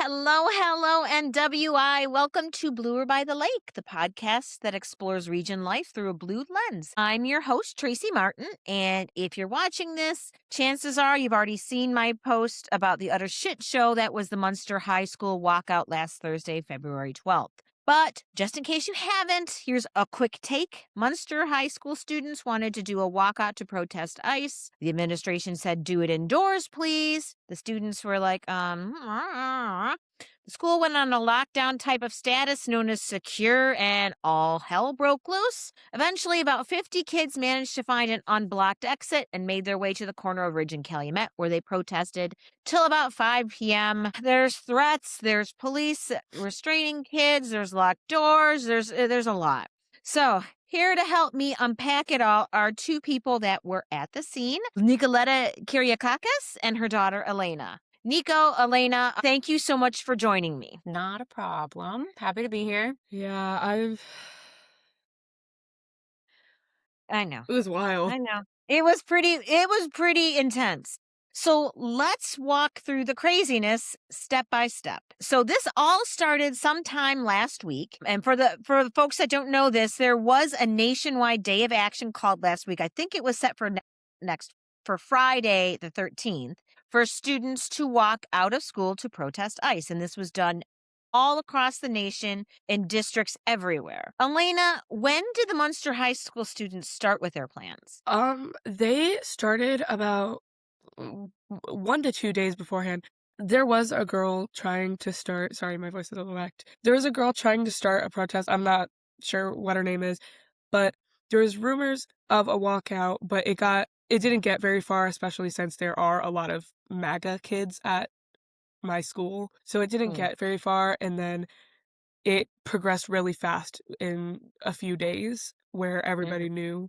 Hello, NWI. Welcome to Bluer by the Lake, the podcast that explores region life through a blue lens. I'm your host, Tracy Martin, and if you're watching this, chances are you've already seen my post about the utter shit show that was the Munster High School walkout last Thursday, February 12th. But just in case you haven't, here's a quick take. Munster High School students wanted to do a walkout to protest ICE. The administration said, do it indoors, please. The students were like, The school went on a lockdown type of status known as secure, and all hell broke loose. Eventually, about 50 kids managed to find an unblocked exit and made their way to the corner of Ridge and Calumet, where they protested till about 5 p.m. There's threats, there's police restraining kids, there's locked doors, there's a lot. So, here to help me unpack it all are two people that were at the scene, Nicoletta Kyriakakis and her daughter, Elena. Nico, Elena, thank you so much for joining me. Not a problem. Happy to be here. Yeah, I know. it was wild. I know. It was pretty intense. So let's walk through the craziness step by step. So this all started sometime last week. And for the folks that don't know this, there was a nationwide day of action called last week. I think it was set for for Friday the 13th for students to walk out of school to protest ICE. And this was done all across the nation in districts everywhere. Elena, when did the Munster High School students start with their plans? They started about 1 to 2 days beforehand. There was a girl trying to start. Sorry, my voice is a little whacked. There was a girl trying to start a protest. I'm not sure what her name is, but there was rumors of a walkout, but it didn't get very far, especially since there are a lot of MAGA kids at my school. So it didn't get very far, and then it progressed really fast in a few days where everybody knew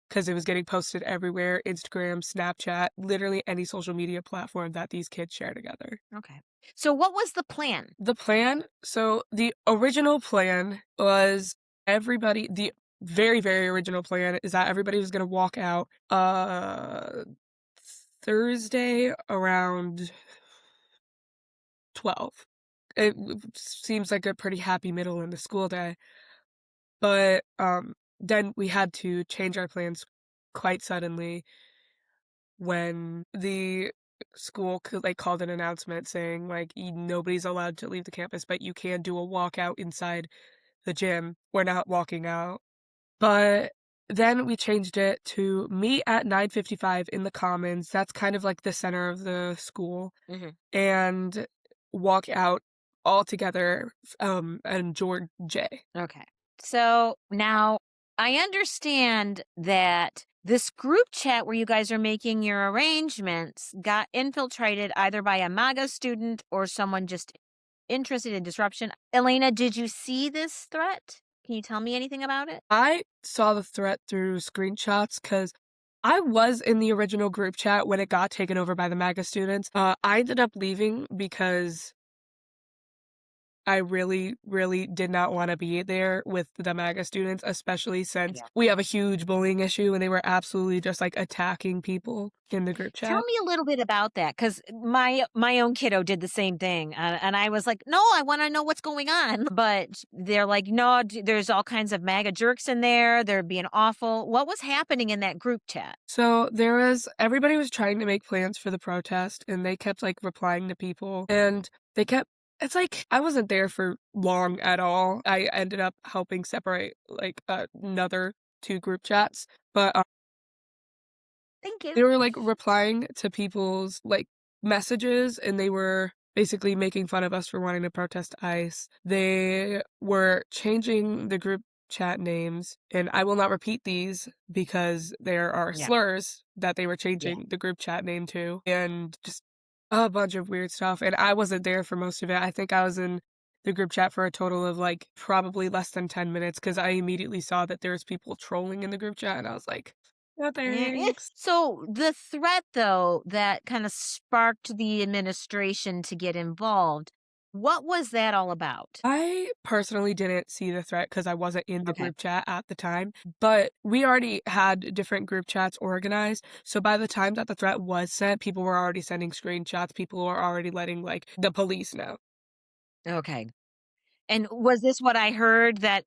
because it was getting posted everywhere, Instagram, Snapchat, literally any social media platform that these kids share together. Okay. So what was the plan? The original plan was the very, very original plan is that everybody was going to walk out Thursday around 12. It seems like a pretty happy middle in the school day. But then we had to change our plans quite suddenly when the school called an announcement saying nobody's allowed to leave the campus, but you can do a walkout inside the gym. We're not walking out. But then we changed it to meet at 9:55 in the Commons. That's kind of like the center of the school. And walk out all together and George J. Okay. So now I understand that this group chat where you guys are making your arrangements got infiltrated either by a MAGA student or someone just interested in disruption. Elena, did you see this threat? Can you tell me anything about it? I saw the threat through screenshots because I was in the original group chat when it got taken over by the MAGA students. I ended up leaving because I really, really did not want to be there with the MAGA students, especially since we have a huge bullying issue and they were absolutely just attacking people in the group chat. Tell me a little bit about that, because my own kiddo did the same thing. And I was like, no, I want to know what's going on. But they're like, no, there's all kinds of MAGA jerks in there. They're being awful. What was happening in that group chat? So everybody was trying to make plans for the protest and they kept replying to people and they kept, it's I wasn't there for long at all. I ended up helping separate another 2 group chats, but Thank you. they were replying to people's messages and they were basically making fun of us for wanting to protest ICE. They were changing the group chat names, and I will not repeat these because there are slurs that they were changing the group chat name to, and just a bunch of weird stuff. And I wasn't there for most of it. I think I was in the group chat for a total of probably less than 10 minutes because I immediately saw that there was people trolling in the group chat and I was like, no thanks. So the threat, though, that kind of sparked the administration to get involved, what was that all about? I personally didn't see the threat because I wasn't in the group chat at the time, but we already had different group chats organized. So by the time that the threat was sent, people were already sending screenshots. People were already letting the police know. Okay. And was this what I heard that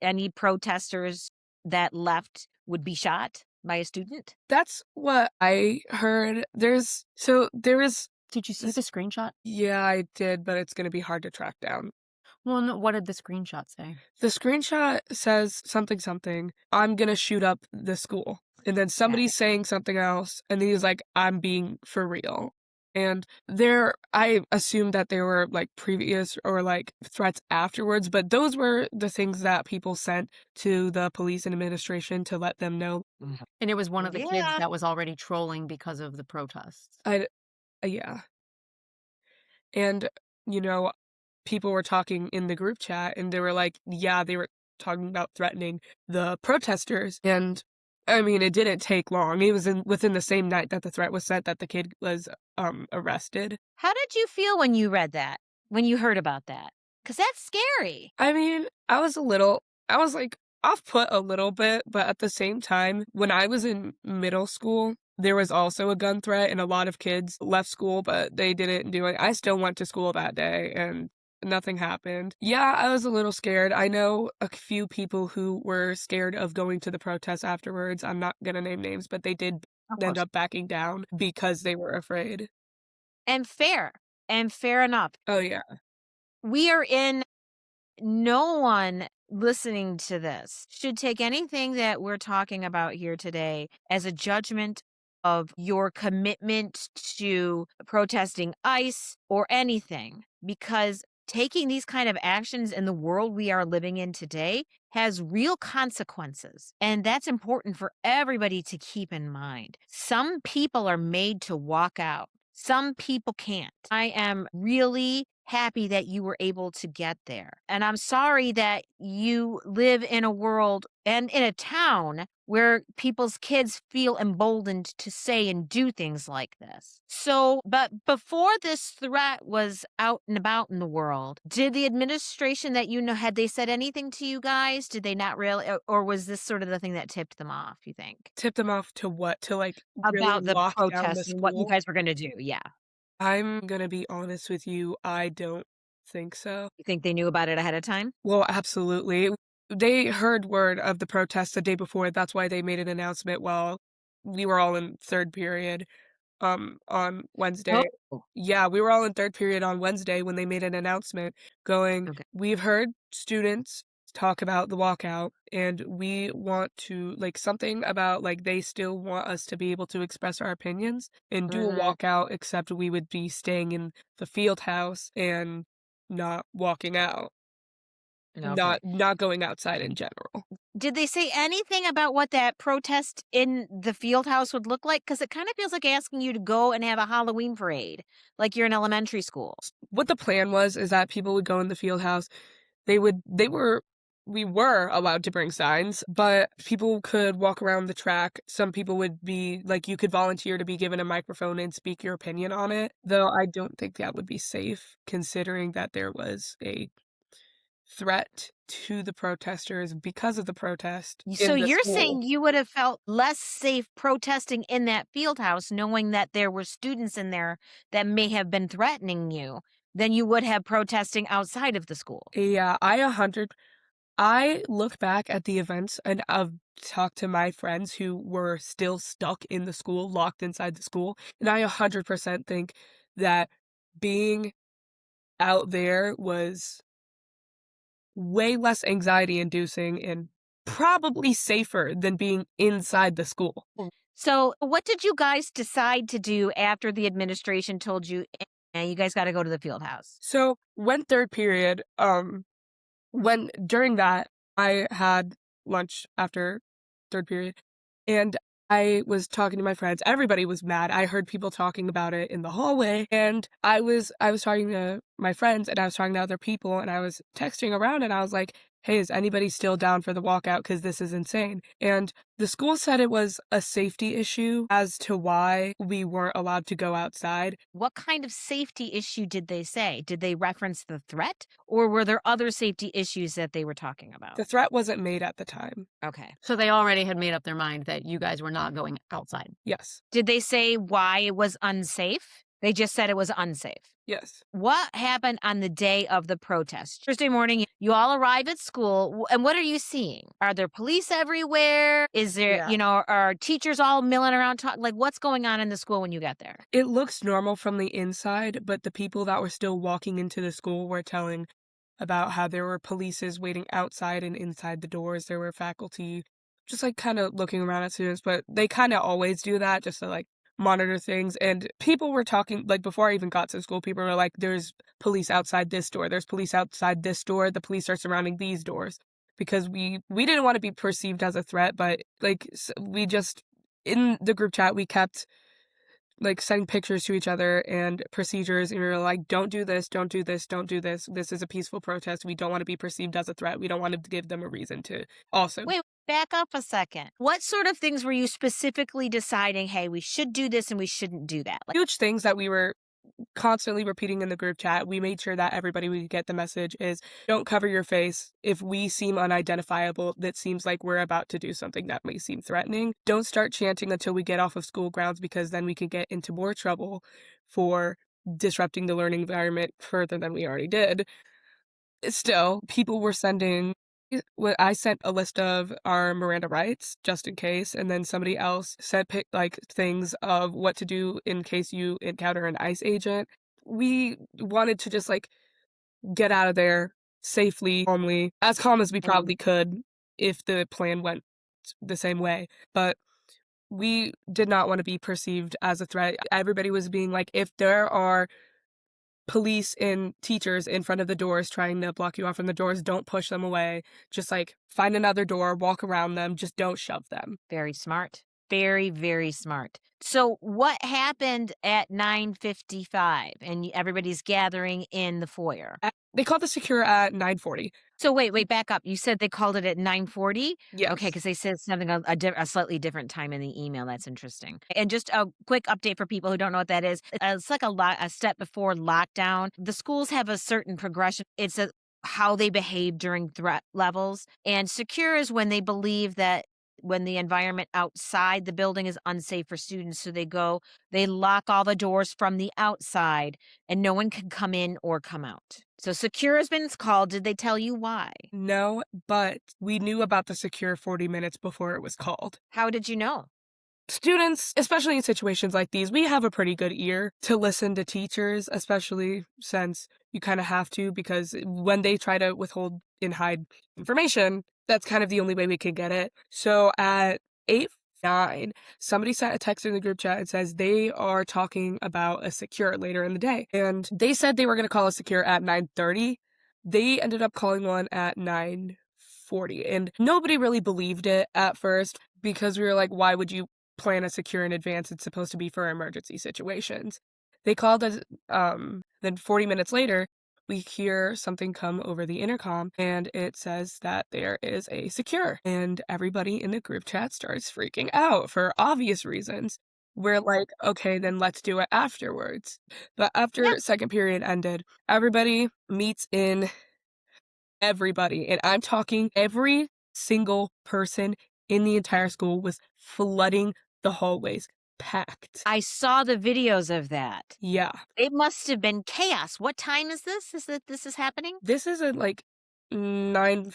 any protesters that left would be shot by a student? That's what I heard. There is Did you see this the screenshot? Yeah, I did, but it's gonna be hard to track down. Well, no, what did the screenshot say? The screenshot says something something, "I'm gonna shoot up the school." And then somebody's saying something else, and then he's like, "I'm being for real." And I assumed that there were like previous or like threats afterwards, but those were the things that people sent to the police and administration to let them know. Mhm. And it was one of the kids Yeah. that was already trolling because of the protests. I Yeah. And, you know, people were talking in the group chat and they were like, yeah, they were talking about threatening the protesters. And I mean, it didn't take long. It was within the same night that the threat was sent that the kid was arrested. How did you feel when you read that? When you heard about that? Because that's scary. I mean, I was like off put a little bit, but at the same time, when I was in middle school, there was also a gun threat and a lot of kids left school, but they didn't do it. I still went to school that day and nothing happened. Yeah, I was a little scared. I know a few people who were scared of going to the protests afterwards. I'm not gonna name names, but they did Of end course. up backing down because they were afraid. And fair. And fair enough. Oh yeah. We are in no one listening to this should take anything that we're talking about here today as a judgment of your commitment to protesting ICE or anything, because taking these kind of actions in the world we are living in today has real consequences. And that's important for everybody to keep in mind. Some people are made to walk out. Some people can't. I am really happy that you were able to get there. And I'm sorry that you live in a world and in a town where people's kids feel emboldened to say and do things like this. So, but before this threat was out and about in the world, did the administration that you know, had they said anything to you guys? Did they not really, or was this sort of the thing that tipped them off, you think? Tipped them off to what? To like really About the lock down the protests and what you school? guys were gonna do, yeah. I'm gonna be honest with you, I don't think so. You think they knew about it ahead of time? Well, absolutely. They heard word of the protest the day before, that's why they made an announcement while we were all in 3rd period, on Wednesday. Oh, Yeah, we were all in 3rd period on Wednesday when they made an announcement going, okay. "We've heard students talk about the walkout, and we want to" like, something about, like, they still want us to be able to express our opinions and do a Mhm. walkout, except we would be staying in the field house and not walking out, Okay. not going outside in general. Did they say anything about what that protest in the field house would look like? Because it kind of feels like asking you to go and have a Halloween parade, like you're in elementary school. What the plan was is that people would go in the field house. They were we were allowed to bring signs, but people could walk around the track. Some people would be like, you could volunteer to be given a microphone and speak your opinion on it, though I don't think that would be safe considering that there was a threat to the protesters because of the protest So in the you're school. saying you would have felt less safe protesting in that field house, knowing that there were students in there that may have been threatening you, than you would have protesting outside of the school. Yeah, I look back at the events and I've talked to my friends who were still stuck in the school, locked inside the school, and I 100% think that being out there was way less anxiety inducing and probably safer than being inside the school. So, what did you guys decide to do after the administration told you, you guys got to go to the field house? So when 3rd period, when during that, I had lunch after 3rd period, and I was talking to my friends. Everybody was mad. I heard people talking about it in the hallway, and I was talking to my friends, and I was talking to other people, and I was texting around, and I was like, "Hey, is anybody still down for the walkout? Because this is insane." And the school said it was a safety issue as to why we weren't allowed to go outside. What kind of safety issue did they say? Did they reference the threat, or were there other safety issues that they were talking about? The threat wasn't made at the time. Okay. So they already had made up their mind that you guys were not going outside. Yes. Did they say why it was unsafe? They just said it was unsafe. Yes. What happened on the day of the protest? Thursday morning, you all arrive at school, and what are you seeing? Are there police everywhere? Is there, Yeah. are teachers all milling around? Like, what's going on in the school when you get there? It looks normal from the inside, but the people that were still walking into the school were telling about how there were polices waiting outside and inside the doors. There were faculty just like kind of looking around at students, but they kind of always do that just to like monitor things. And people were talking, like before I even got to school, people were like, there's police outside this door, there's police outside this door, the police are surrounding these doors. Because we didn't want to be perceived as a threat, but like we just in the group chat we kept like sending pictures to each other and procedures, and we were like, don't do this, don't do this, don't do this. This is a peaceful protest. We don't want to be perceived as a threat. We don't want to give them a reason to also. Wait, back up a second. What sort of things were you specifically deciding, hey, we should do this and we shouldn't do that? Like, Huge things that we were constantly repeating in the group chat. We made sure that everybody would get the message is don't cover your face. If we seem unidentifiable, that seems like we're about to do something that may seem threatening. Don't start chanting until we get off of school grounds, because then we could get into more trouble for disrupting the learning environment further than we already did. Still, people were sending. I sent a list of our Miranda rights just in case, and then somebody else sent like things of what to do in case you encounter an ICE agent. We wanted to just like get out of there safely, calmly, as calm as we probably could if the plan went the same way. But we did not want to be perceived as a threat. Everybody was being like, if there are police and teachers in front of the doors trying to block you off from the doors, don't push them away. Just like find another door, walk around them, just don't shove them. very smart. Very, very smart. So what happened at 9:55 and everybody's gathering in the foyer? They called the secure at 9:40. So wait, back up. You said they called it at 9:40? Yes. Okay, because they said something a slightly different time in the email. That's interesting. And just a quick update for people who don't know what that is. It's like a step before lockdown. The schools have a certain progression. It's how they behave during threat levels. And secure is when they believe that when the environment outside the building is unsafe for students. So they lock all the doors from the outside and no one can come in or come out. So secure has been called. Did they tell you why? No, but we knew about the secure 40 minutes before it was called. How did you know? Students, especially in situations like these, we have a pretty good ear to listen to teachers, especially since you kind of have to, because when they try to withhold and hide information, that's kind of the only way we can get it. So at 8:09, somebody sent a text in the group chat and says they are talking about a secure later in the day. And they said they were going to call a secure at 9:30. They ended up calling one at 9:40. And nobody really believed it at first, because we were like, why would you plan a secure in advance? It's supposed to be for emergency situations. They called us, then 40 minutes later, we hear something come over the intercom, and it says that there is a secure. And everybody in the group chat starts freaking out for obvious reasons. We're like, okay, then let's do it afterwards. But after second period ended, everybody meets in everybody. And I'm talking every single person in the entire school was flooding the hallways, packed. I saw the videos of that. Yeah. It must have been chaos. What time is this? This is happening? This is at like 9:50,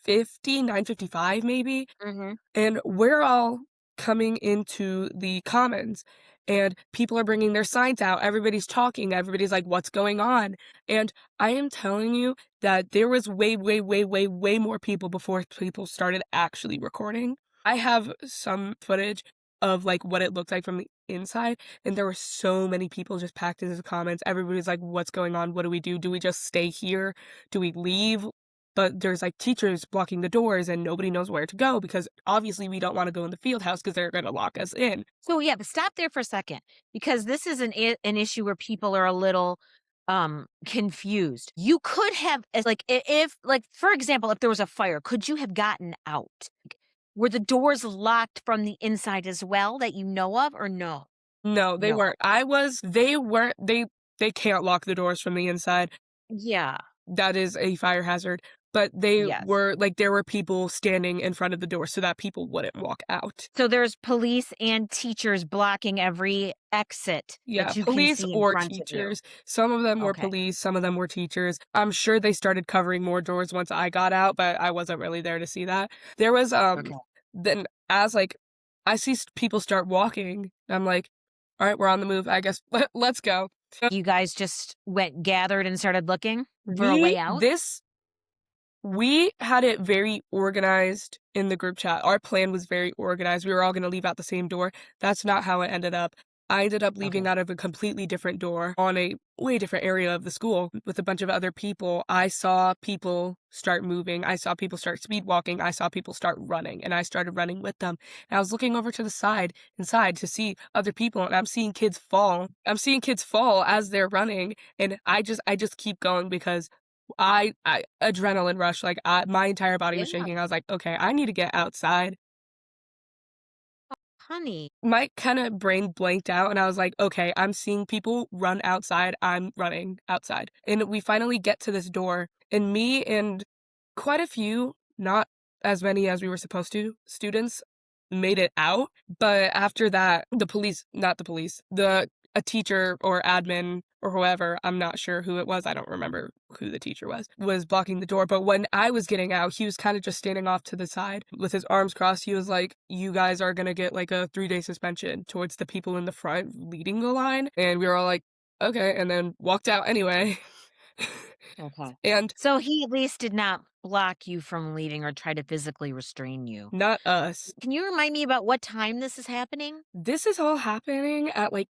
9:55 maybe. Mm-hmm. And we're all coming into the commons, and people are bringing their signs out. Everybody's talking. Everybody's like, what's going on? And I am telling you that there was way, way, way, way, way more people before people started actually recording. I have some footage of like what it looked like from the inside, and there were so many people just packed into the comments. Everybody's like, what's going on? What do we do? Do we just stay here? Do we leave? But there's like teachers blocking the doors and nobody knows where to go, because obviously we don't want to go in the field house because they're going to lock us in. So yeah, but stop there for a second, because this is an issue where people are a little confused. You could have, as like, if like, for example, if there was a fire, could you have gotten out? Were the doors locked from the inside as well that you know of, or no? No, they No. weren't. They weren't. They can't lock the doors from the inside. Yeah. That is a fire hazard. but they Yes. were like, there were people standing in front of the door so that people wouldn't walk out. So there's police and teachers blocking every exit Yeah, that you can police see in or front of you. teachers. Some of them were Okay. police, some of them were teachers. I'm sure they started covering more doors once I got out, but I wasn't really there to see that. There was, Okay. then as, like, I see people start walking, I'm like, "Alright, we're on the move, I guess, let's go." You guys just went gathered and started looking for a We way out? this We had it very organized in the group chat. Our plan was very organized. We were all gonna leave out the same door. That's not how it ended up. I ended up leaving Okay. out of a completely different door on a way different area of the school with a bunch of other people. I saw people start moving. I saw people start speed walking. I saw people start running, and I started running with them. And I was looking over to the inside to see other people, and I'm seeing kids fall. I'm seeing kids fall as they're running, and I just keep going because I adrenaline rush, like, my entire body was Yeah, shaking. I was like, "Okay, I need to get outside." honey. My kinda brain blanked out, and I was like, "Okay, I'm seeing people run outside, I'm running outside." And we finally get to this door, and me and quite a few, not as many as we were supposed to, students made it out, but after that, a teacher or admin or whoever, I'm not sure who it was, I don't remember who the teacher was blocking the door, but when I was getting out, he was kinda just standing off to the side with his arms crossed. He was like, "You guys are gonna get, like, a 3-day suspension," towards the people in the front leading the line, and we were all like, "Okay," and then walked out anyway. Okay. And So he at least did not block you from leaving or try to physically restrain you. not us. Can you remind me about what time this is happening? This is all happening at, like,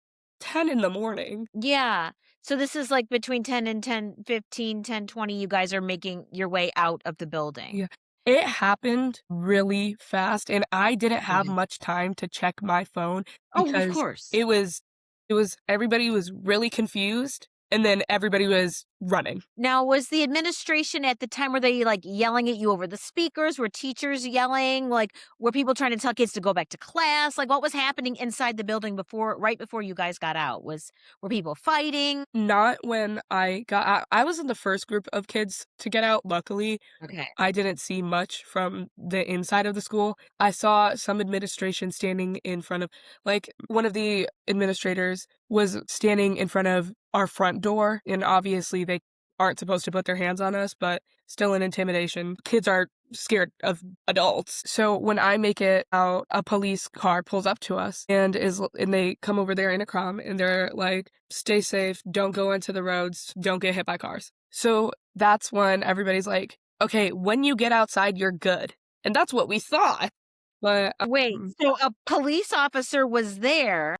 10 in the morning. Yeah. So this is like between 10 and 10:15, 10:20. You guys are making your way out of the building. Yeah. It happened really fast, and I didn't have Okay. much time to check my phone Oh, of because course. it was everybody was really confused, and then everybody was running. Now, was the administration at the time, were they like yelling at you over the speakers? Were teachers yelling? Like, were people trying to tell kids to go back to class? Like, what was happening inside the building right before you guys got out? Were people fighting? Not when I got out. I was in the first group of kids to get out, luckily. Okay. I didn't see much from the inside of the school. I saw some administration standing in front of, like, one of the administrators was standing in front of our front door, and obviously they aren't supposed to put their hands on us, but still an intimidation. Kids are scared of adults. So when I make it out, a police car pulls up to us and they come over their intercom and they're like, "Stay safe, don't go into the roads, don't get hit by cars." So that's when everybody's like, "Okay, when you get outside, you're good." And that's what we thought. But Wait, so a police officer was there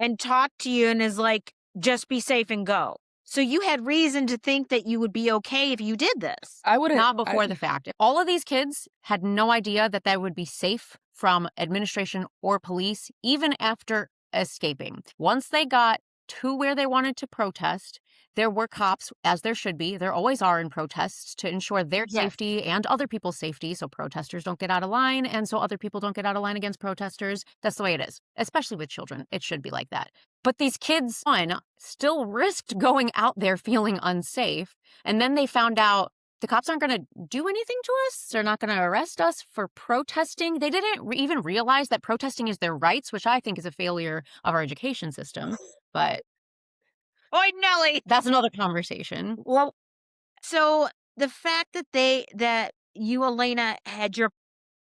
and talked to you and is like, just be safe and go. So you had reason to think that you would be okay if you did this. I wouldn't Not before the fact. All of these kids had no idea that they would be safe from administration or police, even after escaping. Once they got to where they wanted to protest, there were cops, as there should be. There always are in protests to ensure their Yes. safety and other people's safety so protesters don't get out of line and so other people don't get out of line against protesters. That's the way it is, especially with children. It should be like that. But these kids, one, still risked going out there feeling unsafe. And then they found out the cops aren't going to do anything to us. They're not going to arrest us for protesting. They didn't even realize that protesting is their rights, which I think is a failure of our education system. But Oi, Nellie. that's another conversation. Well, So the fact that you, Elena, had your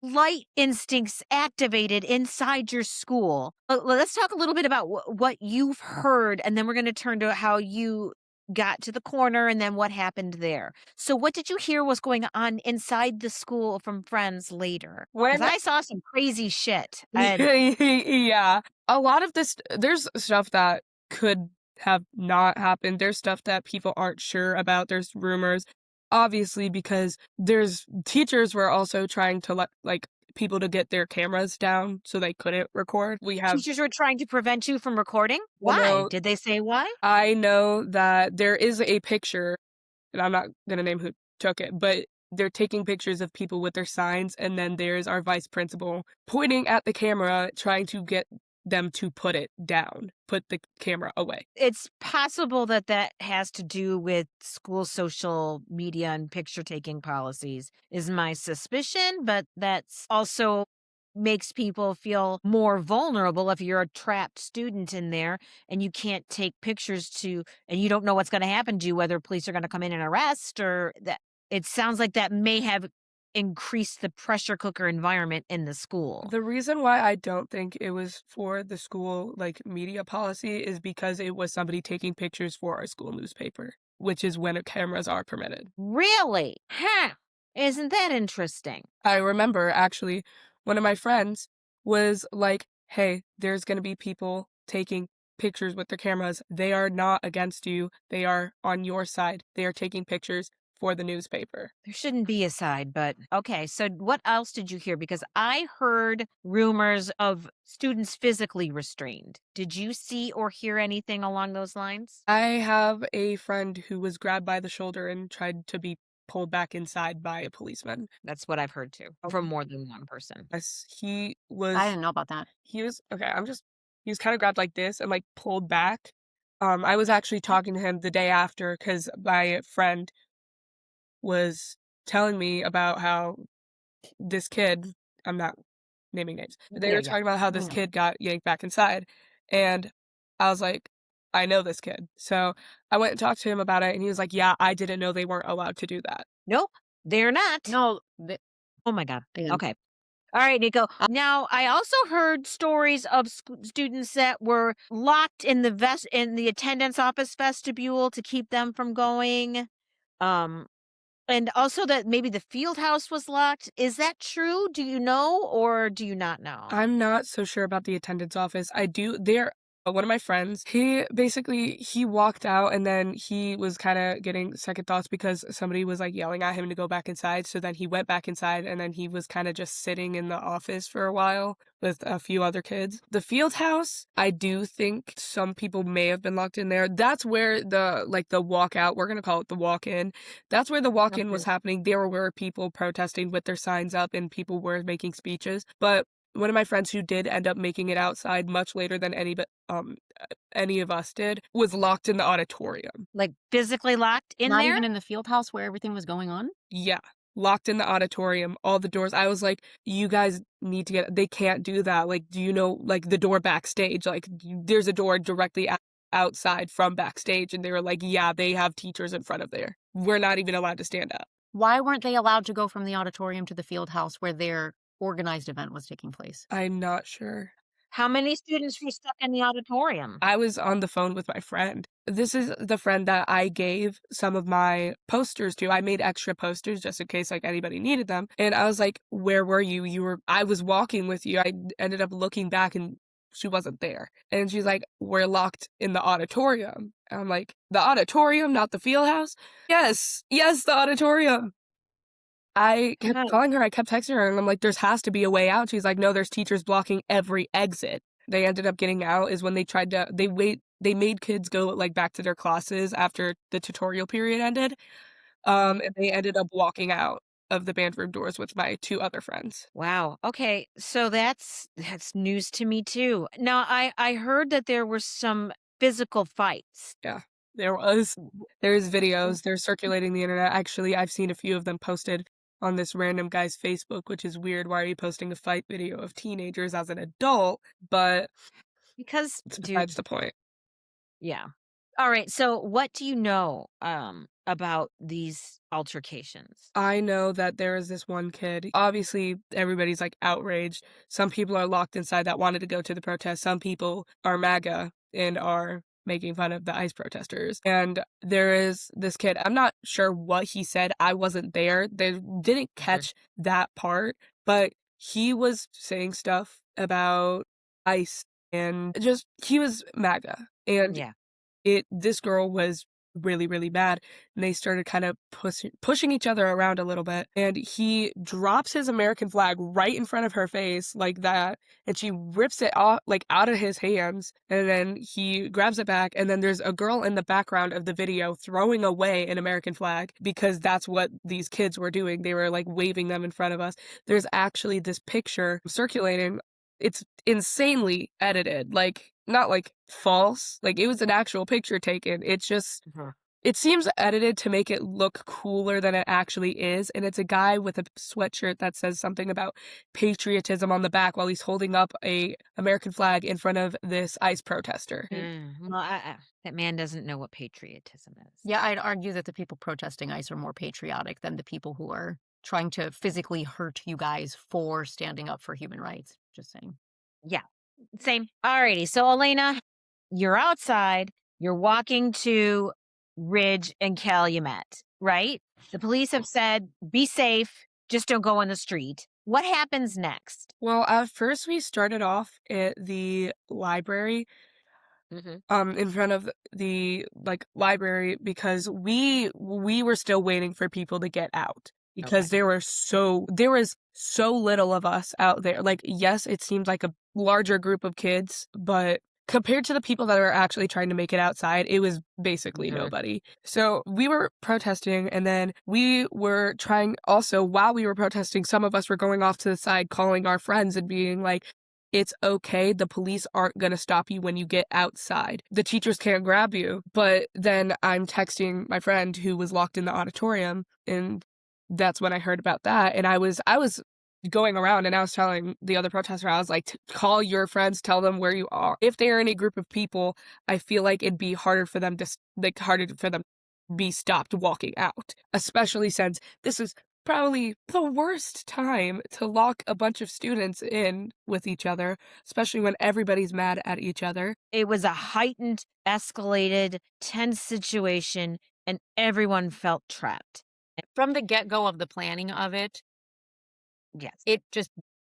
light instincts activated inside your school. Let's talk a little bit about what you've heard, and then we're going to turn to how you got to the corner and then what happened there. So what did you hear was going on inside the school from friends later? Because when I saw some crazy shit. And yeah. A lot of this, there's stuff that could have not happened. There's stuff that people aren't sure about. There's rumors, obviously, because there's teachers were also trying to let, like, people to get their cameras down so they couldn't record. We have, teachers were trying to prevent you from recording? Well, Why? no. Did they say why? I know that there is a picture, and I'm not gonna name who took it, but they're taking pictures of people with their signs, and then there's our vice principal pointing at the camera, trying to get them to put it down, put the camera away. It's possible that that has to do with school social media and picture taking policies, is my suspicion, but that's also makes people feel more vulnerable if you're a trapped student in there and you can't take pictures to, and you don't know what's going to happen to you, whether police are going to come in and arrest or that. It sounds like that may have increased the pressure cooker environment in the school. The reason why I don't think it was for the school, like, media policy is because it was somebody taking pictures for our school newspaper, which is when cameras are permitted. Really? Huh. Isn't that interesting? I remember, actually, one of my friends was like, "Hey, there's gonna be people taking pictures with their cameras. They are not against you. They are on your side. They are taking pictures for the newspaper." There shouldn't be a side, but okay. So, what else did you hear? Because I heard rumors of students physically restrained. Did you see or hear anything along those lines? I have a friend who was grabbed by the shoulder and tried to be pulled back inside by a policeman. That's what I've heard too from more than one person. Yes, I didn't know about that. he was okay, he was kinda grabbed like this and, like, pulled back. I was actually talking to him the day after because my friend was telling me about how this kid, I'm not naming names, but they Yeah, were yeah. talking about how this kid got yanked back inside, and I was like, "I know this kid." So, I went and talked to him about it, and he was like, "Yeah, I didn't know they weren't allowed to do that." Nope, they're not. No, Oh my God. yeah. Okay. All right, Nico. Now, I also heard stories of students that were locked in the attendance office vestibule to keep them from going. Um, and also that maybe the field house was locked. Is that true? Do you know or do you not know? I'm not so sure about the attendance office. I do there one of my friends, he walked out and then he was kinda getting second thoughts because somebody was, like, yelling at him to go back inside, so then he went back inside and then he was kinda just sitting in the office for a while with a few other kids. The field house, I do think some people may have been locked in there. That's where the walkout, we're gonna call it the walk-in, that's where the walk-in was Okay. happening. There were people protesting with their signs up and people were making speeches, but one of my friends who did end up making it outside much later than any of us did, was locked in the auditorium. Like physically locked in Not there? even in the field house where everything was going on? Yeah, locked in the auditorium, all the doors. I was like, "You guys need to get," they can't do that, like, do you know, like, the door backstage, like, there's a door directly outside from backstage, and they were like, "Yeah, they have teachers in front of there. We're not even allowed to stand up." Why weren't they allowed to go from the auditorium to the field house where their organized event was taking place? I'm not sure. How many students were stuck in the auditorium? I was on the phone with my friend. This is the friend that I gave some of my posters to. I made extra posters just in case, like, anybody needed them, and I was like, "Where were you? I was walking with you." I ended up looking back and she wasn't there, and she's like, "We're locked in the auditorium." And I'm like, "The auditorium, not the field house?" "Yes, yes, the auditorium." I kept Huh. calling her, I kept texting her, and I'm like, "There's has to be a way out." She's like, "No, there's teachers blocking every exit." They ended up getting out is when they made kids go, like, back to their classes after the tutorial period ended, and they ended up walking out of the band room doors with my 2 other friends. Wow. Okay. So that's news to me too. Now I heard that there were some physical fights. Yeah, there was. There's videos, they're circulating the internet. Actually, I've seen a few of them posted on this random guy's Facebook, which is weird. Why are you posting a fight video of teenagers as an adult? But Because, it's dude, besides the point. yeah. All right. So what do you know about these altercations? I know that there is this one kid. Obviously, everybody's like outraged. Some people are locked inside that wanted to go to the protest. Some people are MAGA and are making fun of the ICE protesters. And there is this kid. I'm not sure what he said. I wasn't there. They didn't catch that part, but he was saying stuff about ICE and just he was MAGA. And Yeah. this girl was really, really bad, and they started kind of pushing each other around a little bit, and he drops his American flag right in front of her face like that, and she rips it off, like, out of his hands, and then he grabs it back, and then there's a girl in the background of the video throwing away an American flag because that's what these kids were doing. They were, like, waving them in front of us. There's actually this picture circulating. it's insanely edited, like, not, like, false, like, it was an actual picture taken, it's just Mhm. it seems edited to make it look cooler than it actually is, and it's a guy with a sweatshirt that says something about patriotism on the back while he's holding up a American flag in front of this ICE protester. Well, that man doesn't know what patriotism is. Yeah, I'd argue that the people protesting ICE are more patriotic than the people who are trying to physically hurt you guys for standing up for human rights. Just saying. Yeah, same. Alrighty. So, Elena, you're outside, you're walking to Ridge and Calumet, right? The police have said, be safe, just don't go on the street. What happens next? Well, at first we started off at the library, Hmm. in front of the, like, library because we were still waiting for people to get out Okay. because there was so little of us out there. Like, yes, it seemed like a larger group of kids, but compared to the people that were actually trying to make it outside, it was basically Hmm. nobody. So we were protesting, and then we were trying also, while we were protesting, some of us were going off to the side calling our friends and being like, it's okay. The police aren't going to stop you when you get outside. The teachers can't grab you. But then I'm texting my friend who was locked in the auditorium, and that's when I heard about that. And I was going around and I was telling the other protester, I was like, call your friends, tell them where you are. If they're in a group of people, I feel like it'd be harder for them to be stopped walking out, especially since this is probably the worst time to lock a bunch of students in with each other, especially when everybody's mad at each other. It was a heightened, escalated, tense situation, and everyone felt trapped. From the get-go of the planning of it, Yes. it just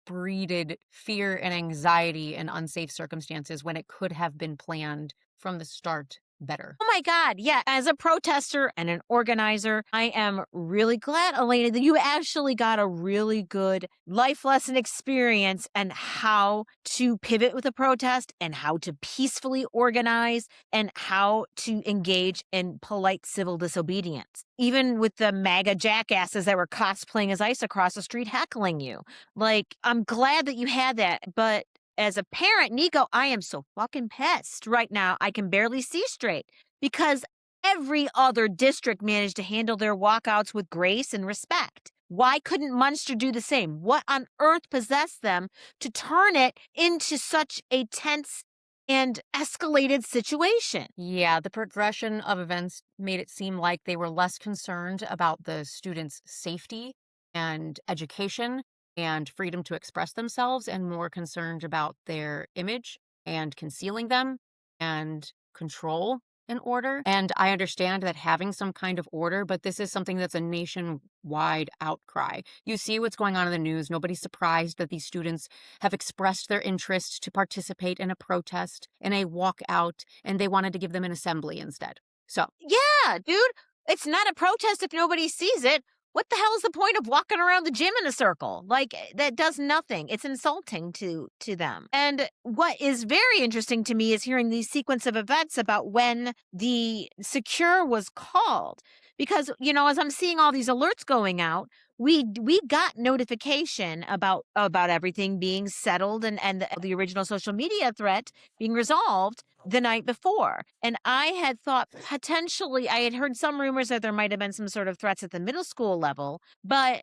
breeded fear and anxiety and unsafe circumstances when it could have been planned from the start better. Oh my God. Yeah. As a protester and an organizer, I am really glad, Elena, that you actually got a really good life lesson experience and how to pivot with a protest and how to peacefully organize and how to engage in polite civil disobedience. Even with the MAGA jackasses that were cosplaying as ICE across the street heckling you. Like, I'm glad that you had that. But as a parent, Nico, I am so fucking pissed right now. I can barely see straight because every other district managed to handle their walkouts with grace and respect. Why couldn't Munster do the same? What on earth possessed them to turn it into such a tense and escalated situation? Yeah, the progression of events made it seem like they were less concerned about the students' safety and education and freedom to express themselves and more concerned about their image and concealing them and control and order. And I understand that having some kind of order, but this is something that's a nationwide outcry. You see what's going on in the news. Nobody's surprised that these students have expressed their interest to participate in a protest, in a walkout, and they wanted to give them an assembly instead. So, Yeah, dude. It's not a protest if nobody sees it. What the hell is the point of walking around the gym in a circle? Like that does nothing. It's insulting to them. And what is very interesting to me is hearing these sequence of events about when the secure was called. Because, as I'm seeing all these alerts going out, we got notification about everything being settled and the original social media threat being resolved the night before. And I had thought potentially, I had heard some rumors that there might have been some sort of threats at the middle school level, but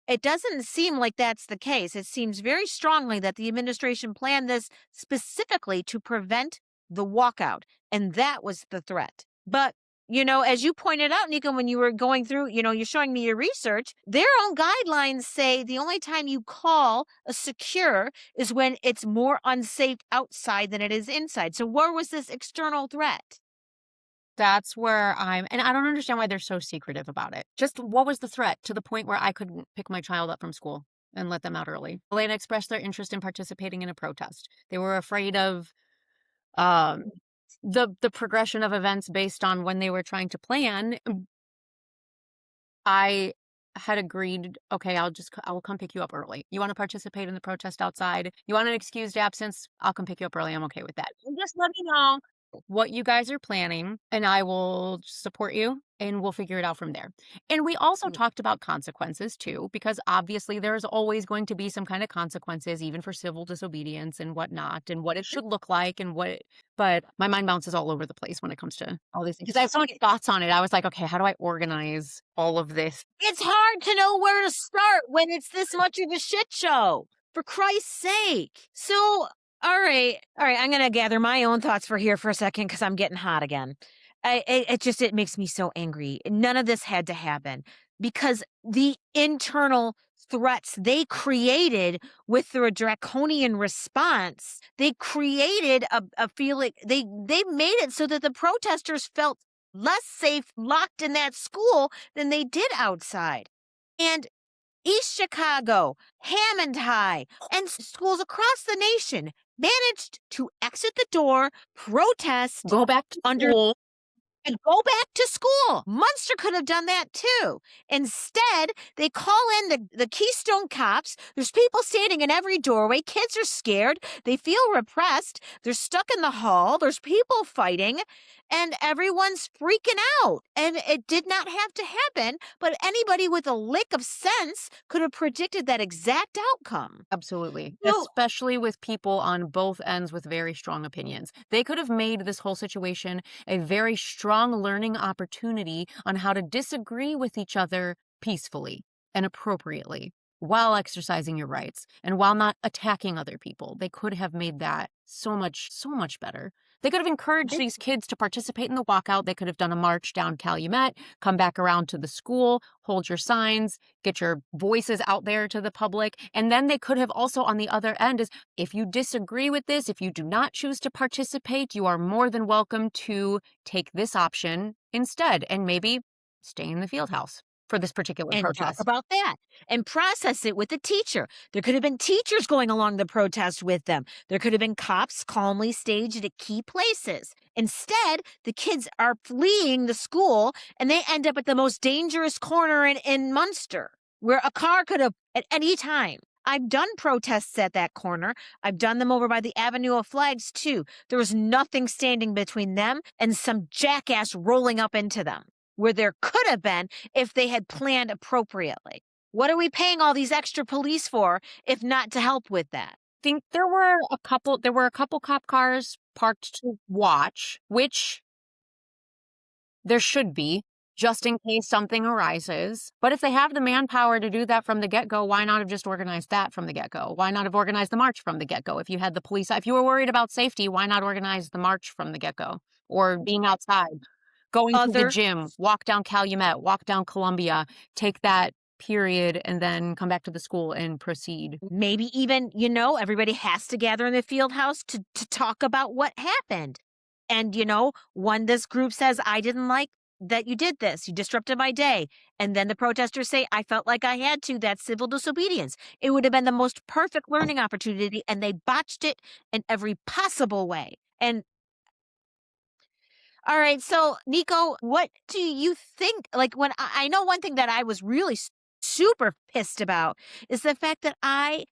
it doesn't seem like that's the case. It seems very strongly that the administration planned this specifically to prevent the walkout, and that was the threat. But as you pointed out, Nico, when you were going through, you're showing me your research, their own guidelines say the only time you call a secure is when it's more unsafe outside than it is inside. So where was this external threat? that's where and I don't understand why they're so secretive about it. Just what was the threat to the point where I couldn't pick my child up from school and let them out early? Elena expressed their interest in participating in a protest. They were afraid of um, the progression of events based on when they were trying to plan. I had agreed, okay, I will come pick you up early. You want to participate in the protest outside? You want an excused absence? I'll come pick you up early. I'm okay with that. Just let me know. what you guys are planning, and I will support you and we'll figure it out from there. And we also Mm. talked about consequences too, because obviously there's always going to be some kind of consequences, even for civil disobedience and whatnot, and what it should look like and but my mind bounces all over the place when it comes to all these things. Because I have so many thoughts on it. I was like, okay, how do I organize all of this? It's hard to know where to start when it's this much of a shit show. For Christ's sake. So, all right. I'm gonna gather my own thoughts for here for a second because I'm getting hot again. It makes me so angry. None of this had to happen because the internal threats they created with their draconian response, they created a feeling. They made it so that the protesters felt less safe locked in that school than they did outside. And East Chicago, Hammond High, and schools across the nation managed to exit the door, protest Go back to under school. and go back to school. Munster could have done that too. Instead, they call in the Keystone Cops. There's people standing in every doorway. Kids are scared. They feel repressed. They're stuck in the hall. There's people fighting, and everyone's freaking out. And it did not have to happen, but anybody with a lick of sense could have predicted that exact outcome. Absolutely. So, Especially with people on both ends with very strong opinions. They could have made this whole situation a very strong learning opportunity on how to disagree with each other peacefully and appropriately while exercising your rights and while not attacking other people. They could have made that so much better. They could have encouraged these kids to participate in the walkout. They could have done a march down Calumet, come back around to the school, hold your signs, get your voices out there to the public. And then they could have also, on the other end, is if you disagree with this, if you do not choose to participate, you are more than welcome to take this option instead and maybe stay in the field house for this particular and talk protest. about that and process it with the teacher. There could have been teachers going along the protest with them. There could have been cops calmly staged at key places. Instead, the kids are fleeing the school and they end up at the most dangerous corner in Munster, where a car could have at any time. I've done protests at that corner. I've done them over by the Avenue of Flags too. There was nothing standing between them and some jackass rolling up into them, where there could have been if they had planned appropriately. What are we paying all these extra police for if not to help with that? Think there were a couple cop cars parked to watch, which there should be, just in case something arises. But if they have the manpower to do that from the get-go, why not have just organized that from the get-go? Why not have organized the march from the get-go? If you had the police, if you were worried about safety, why not organize the march from the get-go? Or being outside, going to the Other gym, walk down Calumet, walk down Columbia, take that period, and then come back to the school and proceed. Maybe even, everybody has to gather in the field house to talk about what happened. And, when this group says, I didn't like that you did this, you disrupted my day. And then the protesters say, I felt like I had to, that's civil disobedience. It would have been the most perfect learning opportunity, and they botched it in every possible way. And all right. So, Nico, what do you think? Like, when I know one thing that I was really super pissed about is the fact that I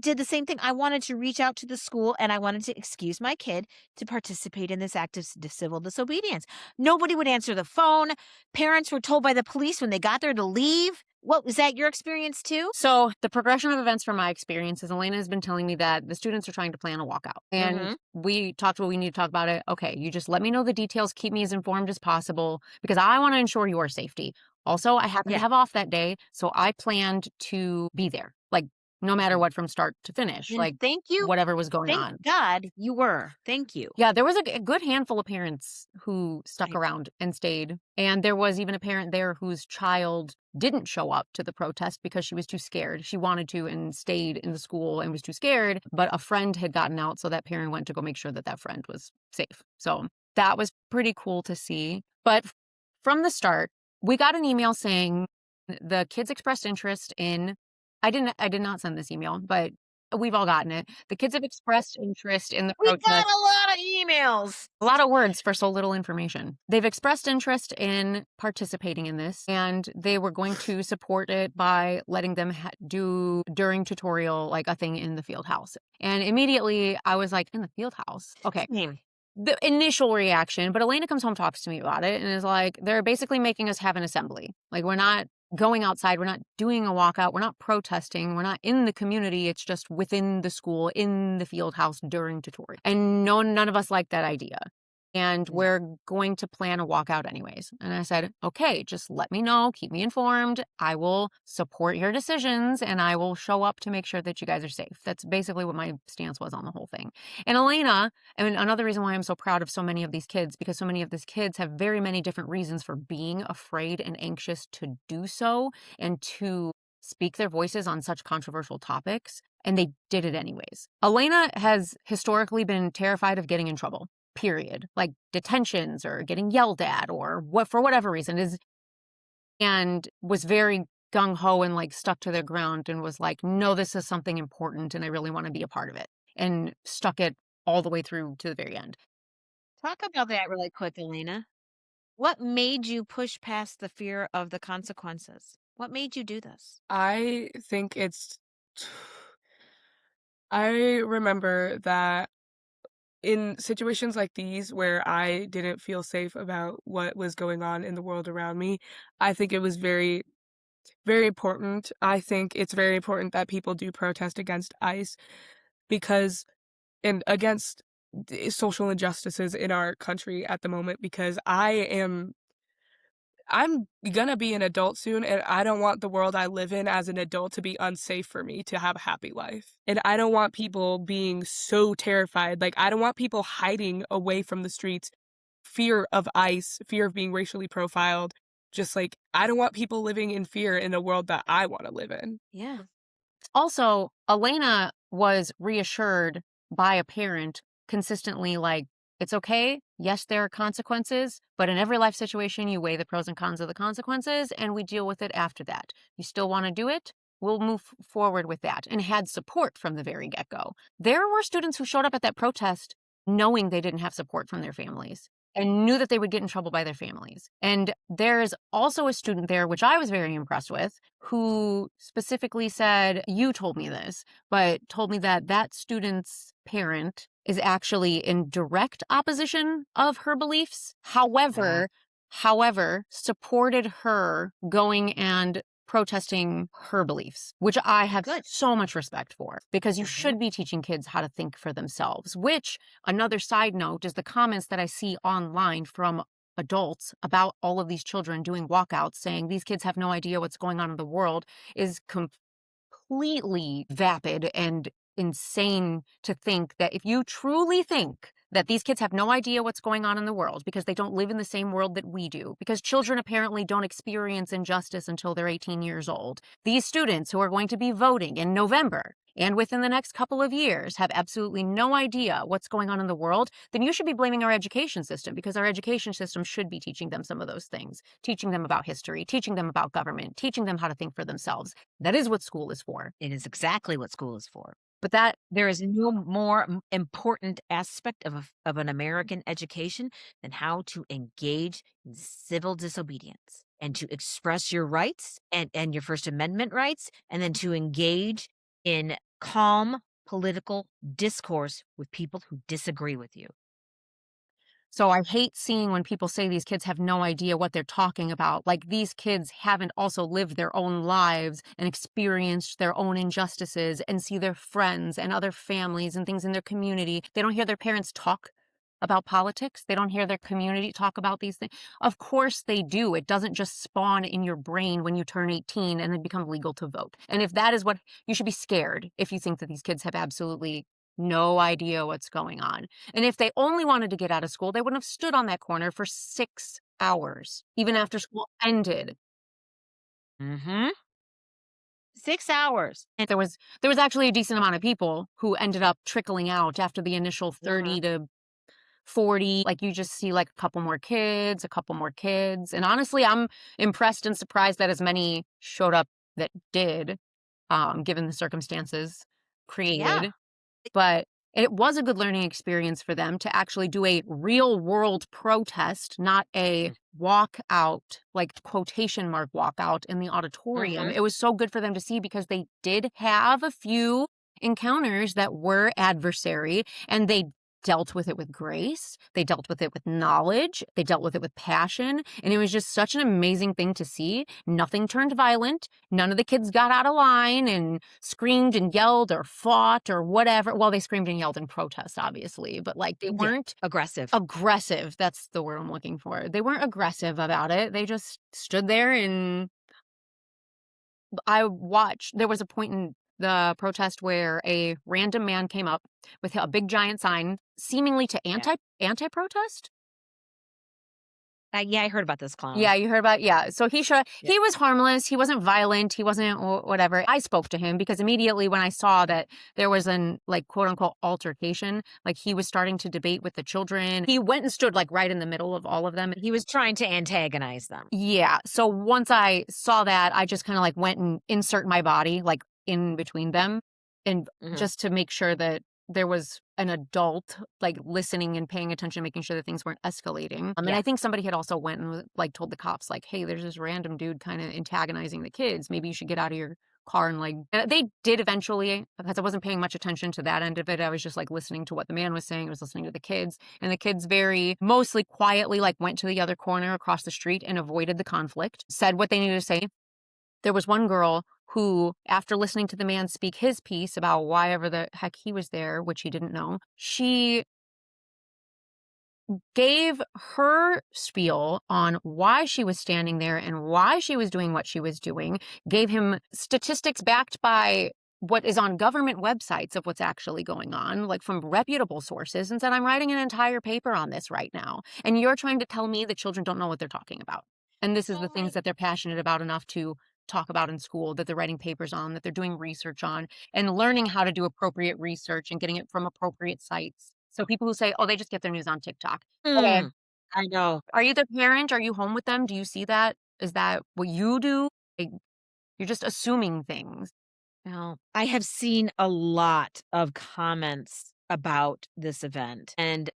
did the same thing. I wanted to reach out to the school and I wanted to excuse my kid to participate in this act of civil disobedience. Nobody would answer the phone. Parents were told by the police when they got there to leave. What was that your experience too? So the progression of events from my experience is Elena has been telling me that the students are trying to plan a walkout. And we talked about we need to talk about it. Okay, you just let me know the details, keep me as informed as possible because I want to ensure your safety. Also, I happened to have off that day, so I planned to be there. Like no matter what from start to finish. And Like thank you. whatever was going Thank on. God you were. Thank you. Yeah, there was a good handful of parents who stuck Right. around and stayed. And there was even a parent there whose child didn't show up to the protest because she was too scared. She wanted to and stayed in the school and was too scared, but a friend had gotten out, so that parent went to go make sure that that friend was safe. So that was pretty cool to see. But from the start, we got an email saying the kids expressed interest in I did not send this email, but we've all gotten it. The kids have expressed interest in the We got protest. a lot of emails. A lot of words for so little information. They've expressed interest in participating in this, and they were going to support it by letting them do during tutorial, like a thing in the field house. And immediately I was like, in the field house? Okay. Same. the initial reaction. But Elena comes home, talks to me about it, and is like, they're basically making us have an assembly. Like, we're not going outside. We're not doing a walkout. We're not protesting. We're not in the community. It's just within the school, in the field house during tutorial. And none of us like that idea. And we're going to plan a walkout anyways. And I said, okay, just let me know, keep me informed. I will support your decisions and I will show up to make sure that you guys are safe. That's basically what my stance was on the whole thing. And Elena, I mean, another reason why I'm so proud of so many of these kids, because so many of these kids have very many different reasons for being afraid and anxious to do so and to speak their voices on such controversial topics. And they did it anyways. Elena has historically been terrified of getting in trouble. Period. Like detentions or getting yelled at or what for whatever reason is, and was very gung-ho and like stuck to their ground and was like, no, this is something important and I really want to be a part of it, and stuck it all the way through to the very end. Talk about that really quick, Elena. What made you push past the fear of the consequences? What made you do this? I think I remember that in situations like these where I didn't feel safe about what was going on in the world around me, I think it was very, very important. I think it's very important that people do protest against ICE because and against social injustices in our country at the moment because I'm gonna be an adult soon, and I don't want the world I live in as an adult to be unsafe for me to have a happy life. And I don't want people being so terrified. Like, I don't want people hiding away from the streets, fear of ICE, fear of being racially profiled. Just like, I don't want people living in fear in a world that I want to live in. Yeah. Also, Elena was reassured by a parent consistently, like, it's okay. Yes, there are consequences, but in every life situation, you weigh the pros and cons of the consequences and we deal with it after that. You still want to do it? We'll move forward with that, and had support from the very get-go. There were students who showed up at that protest knowing they didn't have support from their families and knew that they would get in trouble by their families. And there's also a student there, which I was very impressed with, who specifically said, you told me this, but told me that that student's parent is actually in direct opposition of her beliefs. However, supported her going and protesting her beliefs, which I have Good. so much respect for, because you should be teaching kids how to think for themselves, which, another side note, is the comments that I see online from adults about all of these children doing walkouts saying these kids have no idea what's going on in the world is completely vapid and insane to think that if you truly think that these kids have no idea what's going on in the world because they don't live in the same world that we do, because children apparently don't experience injustice until they're 18 years old. These students who are going to be voting in November and within the next couple of years have absolutely no idea what's going on in the world, then you should be blaming our education system, because our education system should be teaching them some of those things, teaching them about history, teaching them about government, teaching them how to think for themselves. That is what school is for. It is exactly what school is for. But that There is no more important aspect of an American education than how to engage in civil disobedience and to express your rights and your First Amendment rights, and then to engage in calm political discourse with people who disagree with you. So I hate seeing when people say these kids have no idea what they're talking about. Like, these kids haven't also lived their own lives and experienced their own injustices and see their friends and other families and things in their community. They don't hear their parents talk about politics. They don't hear their community talk about these things. Of course they do. It doesn't just spawn in your brain when you turn 18 and then become legal to vote. And if that is what, you should be scared if you think that these kids have absolutely no idea what's going on. And if they only wanted to get out of school, they wouldn't have stood on that corner for 6 hours, even after school ended. Mm-hmm. 6 hours. And there was actually a decent amount of people who ended up trickling out after the initial 30 to 40. Like, you just see like a couple more kids. And honestly, I'm impressed and surprised that as many showed up that did, given the circumstances created. Yeah. But it was a good learning experience for them to actually do a real world protest, not a walkout, like quotation mark walkout in the auditorium. It was so good for them to see, because they did have a few encounters that were adversary, and they dealt with it with grace. They dealt with it with knowledge. They dealt with it with passion. And it was just such an amazing thing to see. Nothing turned violent. None of the kids got out of line and screamed and yelled or fought or whatever. Well, they screamed and yelled in protest, obviously, but like they Yeah, weren't aggressive. aggressive. That's the word I'm looking for. They weren't aggressive about it. They just stood there, and I watched. There was a point in the protest where a random man came up with a big giant sign, seemingly to Yeah. anti-protest. Yeah, I heard about this clown. Yeah, you heard about. Yeah, so Yeah. he was harmless. He wasn't violent. He wasn't whatever. I spoke to him because immediately when I saw that there was an like quote unquote altercation, like he was starting to debate with the children, he went and stood like right in the middle of all of them. He was trying to antagonize them. Yeah. So once I saw that, I just kind of like went and insert my body like in between them, and Mhm. just to make sure that there was an adult like listening and paying attention, making sure that things weren't escalating. And Yeah. I think somebody had also went and like told the cops like, "Hey, there's this random dude kind of antagonizing the kids. Maybe you should get out of your car." And like they did eventually, because I wasn't paying much attention to that end of it. I was just like listening to what the man was saying. I was listening to the kids, and the kids very mostly quietly like went to the other corner across the street and avoided the conflict, said what they needed to say. There was one girl who, after listening to the man speak his piece about why ever the heck he was there, which he didn't know, she gave her spiel on why she was standing there and why she was doing what she was doing, gave him statistics backed by what is on government websites of what's actually going on, like from reputable sources, and said, "I'm writing an entire paper on this right now. And you're trying to tell me that children don't know what they're talking about. And this is the things that they're passionate about enough to talk about in school, that they're writing papers on, that they're doing research on, and learning how to do appropriate research and getting it from appropriate sites." So people who say, "Oh, they just get their news on TikTok." Okay. I know. Are you the parent? Are you home with them? Do you see that? Is that what you do? Like, you're just assuming things. Well, I have seen a lot of comments about this event, and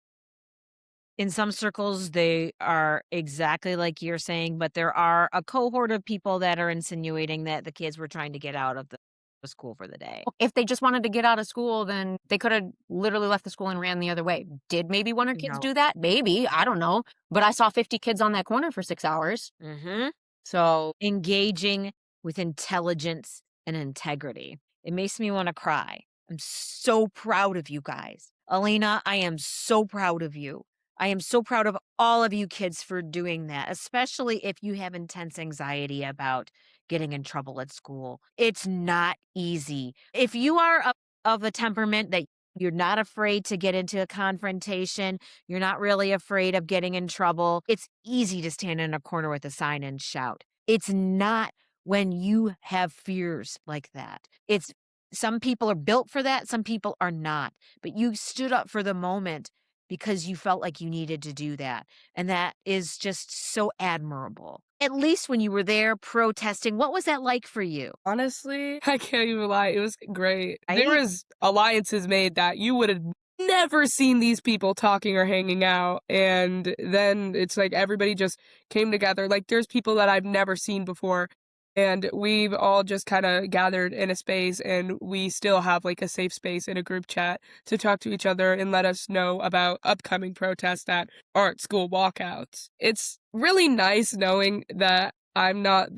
in some circles, they are exactly like you're saying, but there are a cohort of people that are insinuating that the kids were trying to get out of the school for the day. If they just wanted to get out of school, then they could have literally left the school and ran the other way. Did maybe one or kids No. do that? Maybe. I don't know. But I saw 50 kids on that corner for 6 hours. Mm-hmm. So Engaging with intelligence and integrity. It makes me want to cry. I'm so proud of you guys. Elena, I am so proud of you. I am so proud of all of you kids for doing that, especially if you have intense anxiety about getting in trouble at school. It's not easy. If you are of a temperament that you're not afraid to get into a confrontation, you're not really afraid of getting in trouble, it's easy to stand in a corner with a sign and shout. It's not when you have fears like that. It's some people are built for that, some people are not. But you stood up for the moment because you felt like you needed to do that. And that is just so admirable. At least when you were there protesting, what was that like for you? Honestly, I can't even lie. It was great. There Right? was alliances made that you would have never seen these people talking or hanging out. And then it's like everybody just came together. Like there's people that I've never seen before. And we've all just kind of gathered in a space, and we still have like a safe space in a group chat to talk to each other and let us know about upcoming protests that aren't school walkouts. It's really nice knowing that I'm not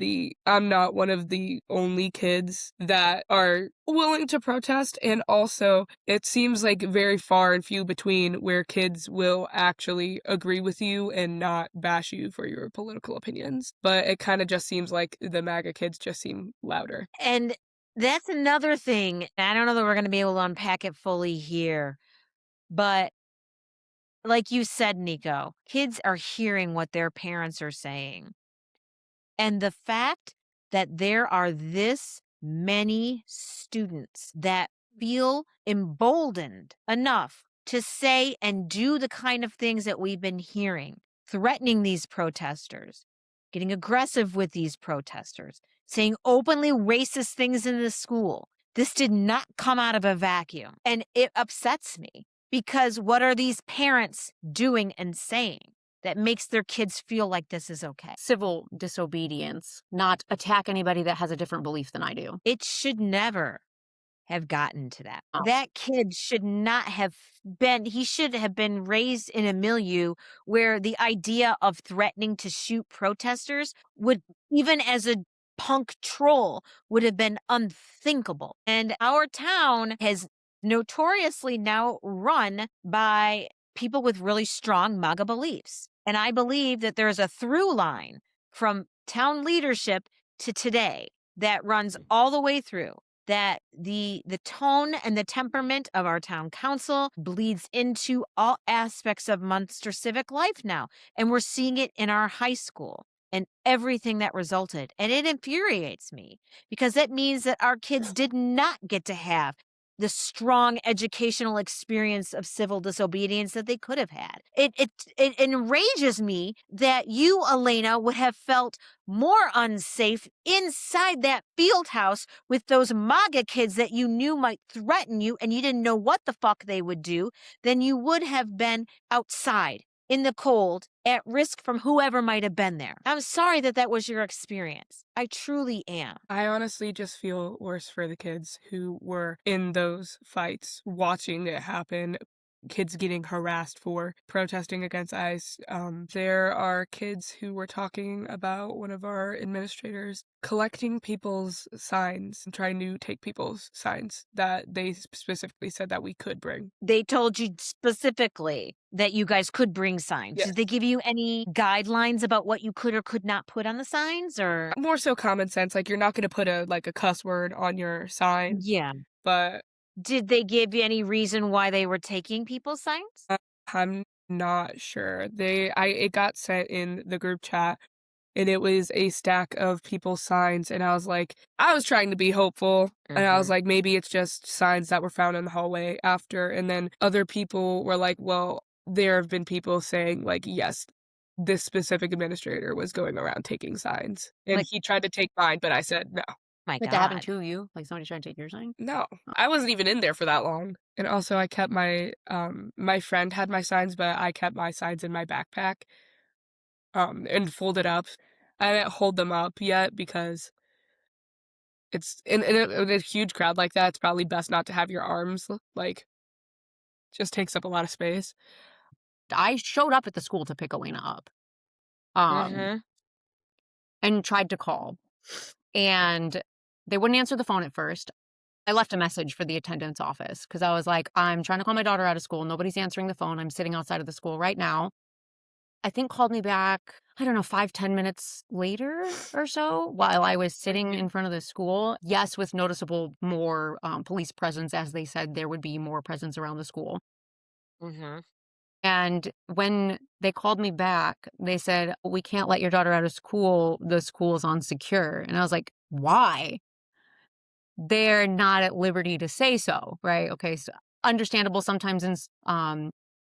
one of the only kids that are willing to protest, and also it seems like very far and few between where kids will actually agree with you and not bash you for your political opinions. But it kind of just seems like the MAGA kids just seem louder. And that's another thing. I don't know that we're going to be able to unpack it fully here, but like you said, Nico, kids are hearing what their parents are saying. And the fact that there are this many students that feel emboldened enough to say and do the kind of things that we've been hearing, threatening these protesters, getting aggressive with these protesters, saying openly racist things in the school. This did not come out of a vacuum. And it upsets me because what are these parents doing and saying that makes their kids feel like this is okay? civil disobedience, not attack anybody that has a different belief than I do. It should never have gotten to that. Oh. That kid should not have he should have been raised in a milieu where the idea of threatening to shoot protesters would, even as a punk troll, would have been unthinkable. And our town has notoriously now run by people with really strong MAGA beliefs. And I believe that there's a through line from town leadership to today that runs all the way through, that the tone and the temperament of our town council bleeds into all aspects of Munster civic life now. And we're seeing it in our high school and everything that resulted. And it infuriates me because that means that our kids did not get to have the strong educational experience of civil disobedience that they could have had. It enrages me that you, Elena, would have felt more unsafe inside that field house with those MAGA kids that you knew might threaten you and you didn't know what the fuck they would do than you would have been outside in the cold at risk from whoever might have been there. I'm sorry that that was your experience. I truly am. I honestly just feel worse for the kids who were in those fights, watching it happen. Kids getting harassed for protesting against ICE. There are kids who were talking about one of our administrators collecting people's signs and trying to take people's signs that they specifically said that we could bring. They told you specifically that you guys could bring signs. Yes. Did they give you any guidelines about what you could or could not put on the signs, or? More so common sense, like you're not going to put a cuss word on your sign, Yeah. but Did they give you any reason why they were taking people's signs? I'm not sure. It got sent in the group chat and it was a stack of people's signs and I was trying to be hopeful and I was like, maybe it's just signs that were found in the hallway after. And then other people were like, well, there have been people saying like, yes, this specific administrator was going around taking signs and Like- he tried to take mine, but I said no. My Like that happened God. to you? Like somebody trying to take your sign? No, I wasn't even in there for that long. And also I kept my friend had my signs, but I kept my signs in my backpack, and folded up. I didn't hold them up yet because it's in a huge crowd like that, it's probably best not to have your arms, just takes up a lot of space. I showed up at the school to pick Elena up. And tried to call. And they wouldn't answer the phone at first. I left a message for the attendance office because I was like, I'm trying to call my daughter out of school. Nobody's answering the phone. I'm sitting outside of the school right now. I think called me back, I don't know, 5-10 minutes later or so while I was sitting in front of the school. Yes, with noticeable more police presence, as they said there would be more presence around the school. And when they called me back, they said, we can't let your daughter out of school. The school is on secure. And I was like, why? They're not at liberty to say so, right? Okay, so understandable sometimes in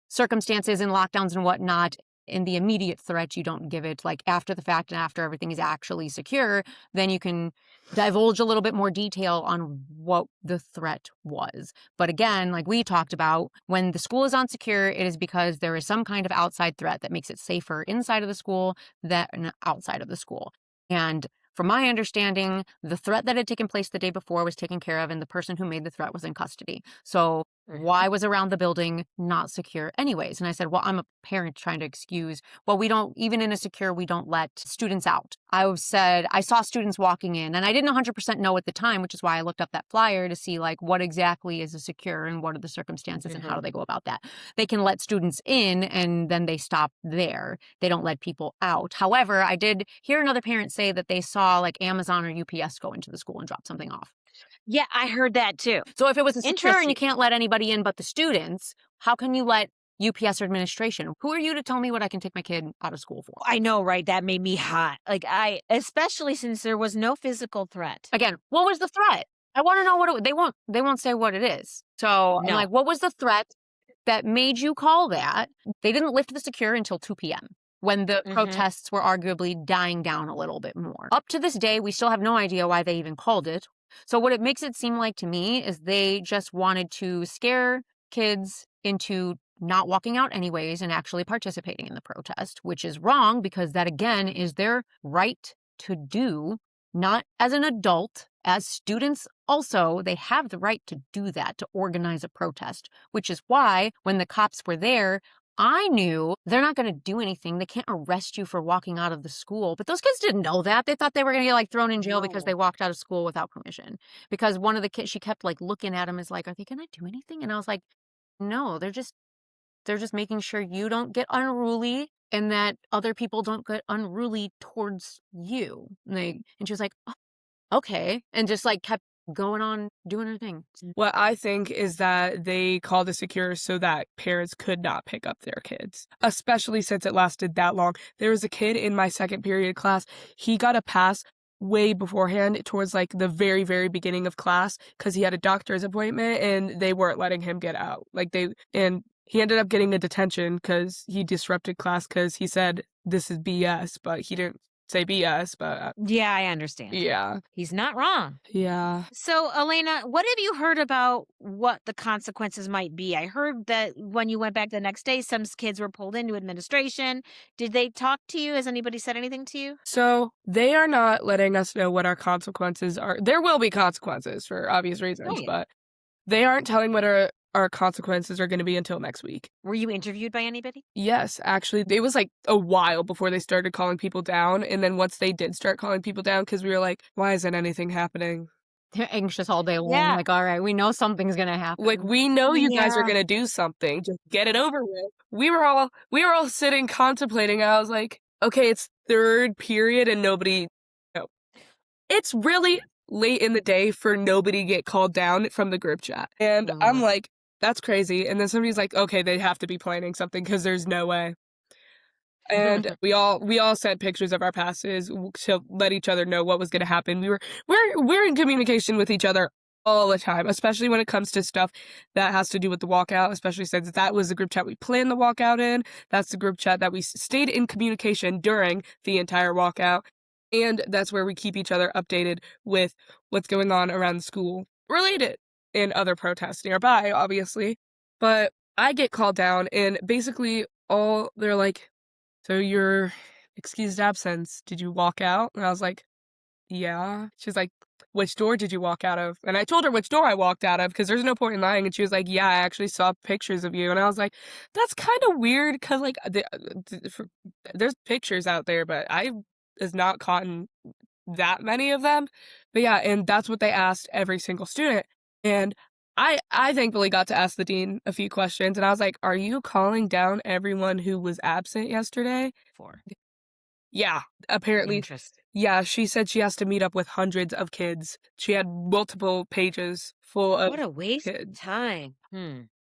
circumstances and lockdowns and whatnot. In the immediate threat, you don't give it like after the fact and after everything is actually secure, then you can divulge a little bit more detail on what the threat was. But again, like we talked about, when the school is unsecure, it is because there is some kind of outside threat that makes it safer inside of the school than outside of the school. And from my understanding, the threat that had taken place the day before was taken care of and the person who made the threat was in custody. So why was around the building not secure anyways? And I said, well, I'm a parent trying to excuse, well, we don't, even in a secure, we don't let students out. I said, I saw students walking in and I didn't 100% know at the time, which is why I looked up that flyer to see like what exactly is a secure and what are the circumstances and how do they go about that. They can let students in and then they stop there. They don't let people out. However, I did hear another parent say that they saw like Amazon or UPS go into the school and drop something off. Yeah, I heard that too. So if it was a secure and Interesting. you can't let anybody in but the students, how can you let UPS or administration? Who are you to tell me what I can take my kid out of school for? I know, right? That made me hot. Especially since there was no physical threat. Again, what was the threat? I want to know what they won't say what it is. So No. I'm like, what was the threat that made you call that? They didn't lift the secure until 2 p.m. when the protests were arguably dying down a little bit more. Up to this day, we still have no idea why they even called it. So what it makes it seem like to me is they just wanted to scare kids into not walking out anyways and actually participating in the protest, which is wrong because that, again, is their right to do, not as an adult, As students, also, they have the right to do that, to organize a protest, which is why when the cops were there, I knew they're not going to do anything. They can't arrest you for walking out of the school. But those kids didn't know that. They thought they were going to get like thrown in jail because they walked out of school without permission. Because one of the kids, she kept like looking at him as like, are they going to do anything? And I was like, no, they're just making sure you don't get unruly and that other people don't get unruly towards you. And she was like, oh, okay. And just like kept going on doing her thing. What I think is that they called the secure so that parents could not pick up their kids, especially since it lasted that long. There was a kid in my second period class. He got a pass way beforehand towards like the very, very beginning of class because he had a doctor's appointment and they weren't letting him get out. And he ended up getting a detention because he disrupted class because he said this is BS, but he didn't say BS, but Yeah, I understand. yeah. He's not wrong. Yeah. So, Elena, what have you heard about what the consequences might be? I heard that when you went back the next day, some kids were pulled into administration. Did they talk to you? Has anybody said anything to you? So they are not letting us know what our consequences are. There will be consequences for obvious reasons, yeah. but they aren't telling what our consequences are going to be until next week. Were you interviewed by anybody? Yes, actually, it was like a while before they started calling people down. And then once they did start calling people down, because we were like, why isn't anything happening? They're anxious all day long. Yeah. Like, all right, we know something's going to happen. Like, we know you guys are Yeah. going to do something. Just get it over with. We were all sitting contemplating. I was like, okay, it's third period and nobody. No. It's really late in the day for nobody get called down from the group chat. And I'm like, that's crazy. And then somebody's like, okay, they have to be planning something because there's no way. And we all sent pictures of our passes to let each other know what was going to happen. We're in communication with each other all the time, especially when it comes to stuff that has to do with the walkout, especially since that was the group chat we planned the walkout in. That's the group chat that we stayed in communication during the entire walkout. And that's where we keep each other updated with what's going on around the school related and other protests nearby, obviously. But I get called down and basically they're like, so your excused absence, did you walk out? And I was like, yeah. She's like, which door did you walk out of? And I told her which door I walked out of because there's no point in lying. And she was like, yeah, I actually saw pictures of you. And I was like, that's kind of weird because like there's pictures out there, but I has not caught that many of them. But yeah, and that's what they asked every single student. And I thankfully got to ask the dean a few questions, and I was like, are you calling down everyone who was absent yesterday? Yeah, apparently. Interesting. Yeah, she said she has to meet up with hundreds of kids. She had multiple pages full of What a waste of kids. time.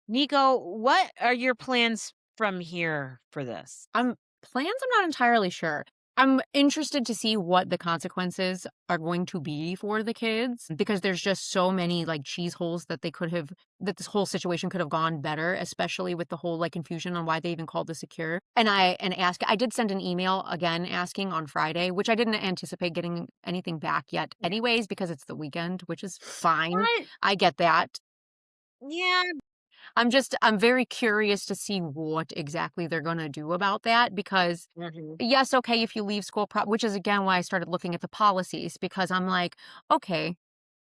Nico, what are your plans from here for this? Plans, I'm not entirely sure. I'm interested to see what the consequences are going to be for the kids because there's just so many like cheese holes that that this whole situation could have gone better, especially with the whole like confusion on why they even called the secure. And I did send an email again asking on Friday, which I didn't anticipate getting anything back yet anyways because it's the weekend, which is fine. What? I get that. Yeah. I'm very curious to see what exactly they're going to do about that because yes, okay, if you leave school, which is again why I started looking at the policies because I'm like, okay,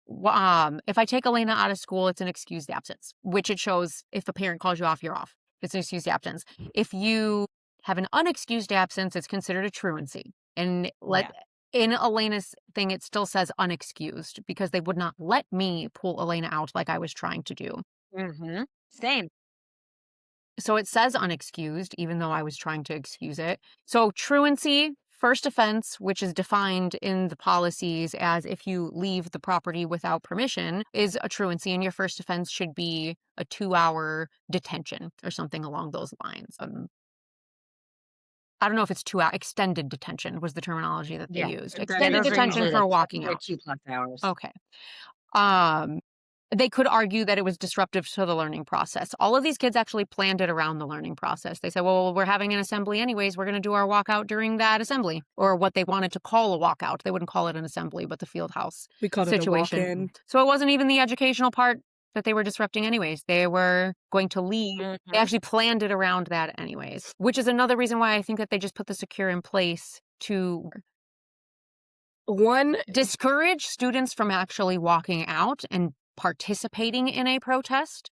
if I take Elena out of school, it's an excused absence, which it shows if a parent calls you off, you're off. It's an excused absence. If you have an unexcused absence, it's considered a truancy. And in Elena's thing, it still says unexcused because they would not let me pull Elena out like I was trying to do. Same. So it says unexcused, even though I was trying to excuse it. So truancy, first offense, which is defined in the policies as if you leave the property without permission, is a truancy, and your first offense should be a 2-hour detention or something along those lines. I don't know if it's 2 hour extended detention was the terminology that they used. Extended detention for walking out. 2+ hours. Okay. They could argue that it was disruptive to the learning process. All of these kids actually planned it around the learning process. They said, well, we're having an assembly anyways. We're going to do our walkout during that assembly, or what they wanted to call a walkout. They wouldn't call it an assembly, but the field house We called situation. it a walk-in. So it wasn't even the educational part that they were disrupting anyways. They were going to leave. They actually planned it around that anyways, which is another reason why I think that they just put the secure in place to One, Discourage students from actually walking out and participating in a protest.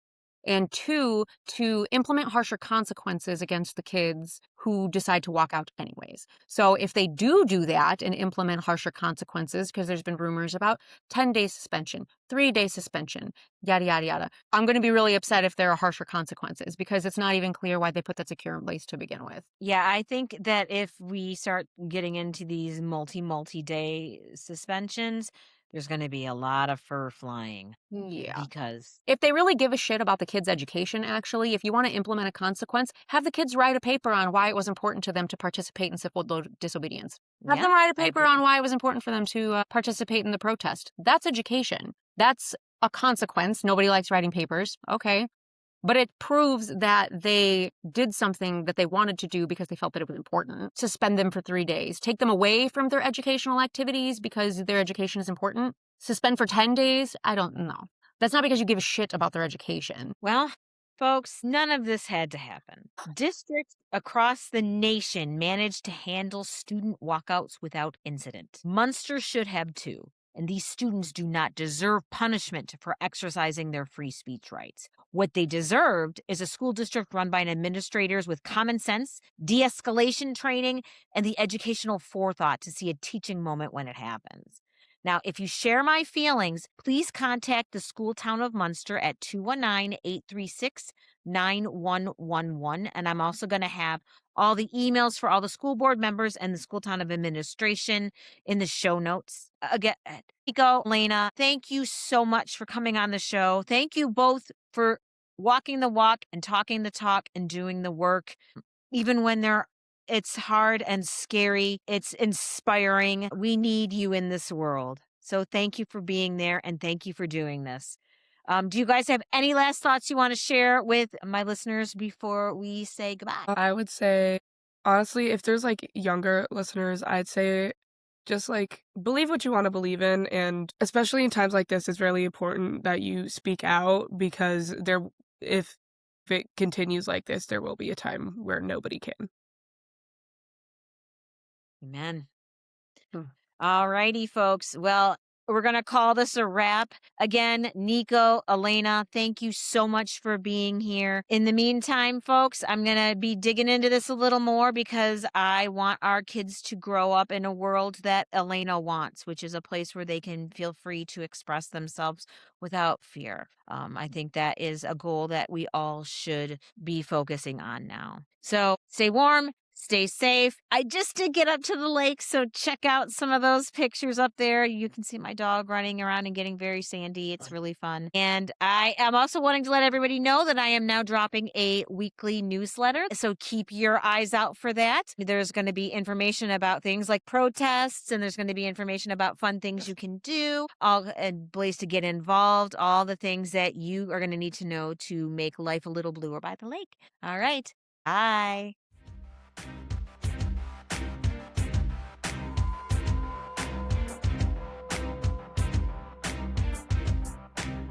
And 2, to implement harsher consequences against the kids who decide to walk out anyways. So if they do that and implement harsher consequences, because there's been rumors about 10-day suspension, 3-day suspension, yada, yada, yada. I'm going to be really upset if there are harsher consequences because it's not even clear why they put that secure in place to begin with. Yeah, I think that if we start getting into these multi-day suspensions, there's going to be a lot of fur flying Yeah. because If they really give a shit about the kids' education, actually, if you want to implement a consequence, have the kids write a paper on why it was important to them to participate in civil disobedience. Have yeah, them write a I paper agree. on why it was important for them to participate in the protest. That's education. That's a consequence. Nobody likes writing papers. Okay. But it proves that they did something that they wanted to do because they felt that it was important. Suspend them for 3 days. Take them away from their educational activities because their education is important. Suspend for 10 days? I don't know. That's not because you give a shit about their education. Well, folks, none of this had to happen. Districts across the nation managed to handle student walkouts without incident. Munster should have too. And these students do not deserve punishment for exercising their free speech rights. What they deserved is a school district run by administrators with common sense, de escalation training, and the educational forethought to see a teaching moment when it happens. Now, if you share my feelings, please contact the school town of Munster at 219-836-9111. And I'm also going to have all the emails for all the school board members and the school town of administration in the show notes. Again, Nico, Elena, thank you so much for coming on the show. Thank you both for walking the walk and talking the talk and doing the work, even when it's hard and scary. It's inspiring. We need you in this world. So thank you for being there and thank you for doing this. Do you guys have any last thoughts you want to share with my listeners before we say goodbye? I would say, honestly, if there's like younger listeners, I'd say just like believe what you want to believe in. And especially in times like this, it's really important that you speak out because if it continues like this, there will be a time where nobody can. Amen. Hmm. All righty, folks. Well, we're going to call this a wrap. Again, Nico, Elena, thank you so much for being here. In the meantime, folks, I'm going to be digging into this a little more because I want our kids to grow up in a world that Elena wants, which is a place where they can feel free to express themselves without fear. I think that is a goal that we all should be focusing on now. So stay warm. Stay safe. I just did get up to the lake, so check out some of those pictures up there. You can see my dog running around and getting very sandy. It's really fun. And I am also wanting to let everybody know that I am now dropping a weekly newsletter, so keep your eyes out for that. There's going to be information about things like protests, and there's going to be information about fun things you can do, all ways to get involved, all the things that you are going to need to know to make life a little bluer by the lake. All right. Bye.